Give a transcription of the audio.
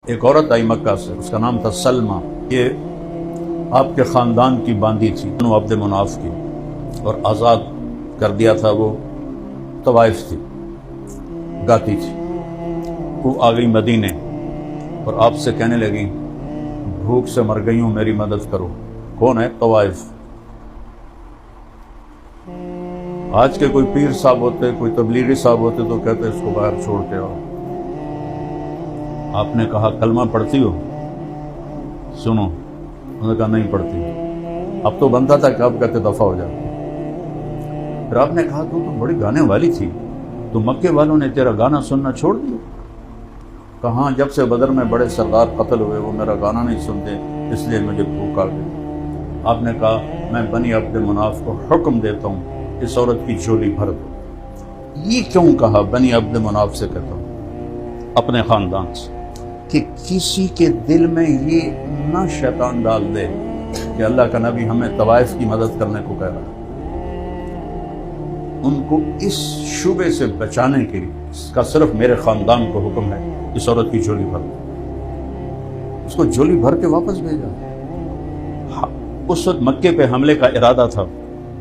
ایک عورت آئی مکہ سے، اس کا نام تھا سلمہ۔ یہ آپ کے خاندان کی باندی تھی، بنو عبد مناف کی، اور آزاد کر دیا تھا۔ وہ طوائف تھی، گاتی تھی۔ وہ آ گئی مدینے اور آپ سے کہنے لگی بھوک سے مر گئی ہوں، میری مدد کرو۔ کون ہے؟ طوائف۔ آج کے کوئی پیر صاحب ہوتے، کوئی تبلیغی صاحب ہوتے تو کہتے اس کو باہر چھوڑ کے آؤ۔ آپ نے کہا کلمہ پڑھتی ہو؟ سنو۔ انہوں نے کہا نہیں پڑھتی۔ اب تو بنتا تھا کہ آپ کہتے دفع ہو جاتے۔ پھر آپ نے کہا تو بڑی گانے والی تھی، تو مکے والوں نے تیرا گانا سننا چھوڑ دیا؟ کہاں جب سے بدر میں بڑے سردار قتل ہوئے وہ میرا گانا نہیں سنتے، اس لیے مجھے بھوک آ گئی۔ آپ نے کہا میں بنی عبد مناف کو حکم دیتا ہوں اس عورت کی جھولی بھر دو۔ یہ کیوں کہا بنی عبد مناف سے کہتا ہوں؟ اپنے خاندان سے، کہ کسی کے دل میں یہ نہ شیطان ڈال دے کہ اللہ کا نبی ہمیں طوائف کی مدد کرنے کو کہہ رہا ہے۔ ان کو اس شبے سے بچانے کے لیے اس کا صرف میرے خاندان کو حکم ہے اس عورت کی جھولی بھر دو۔ اس کو جھولی بھر کے واپس بھیجا۔ اس وقت مکے پہ حملے کا ارادہ تھا،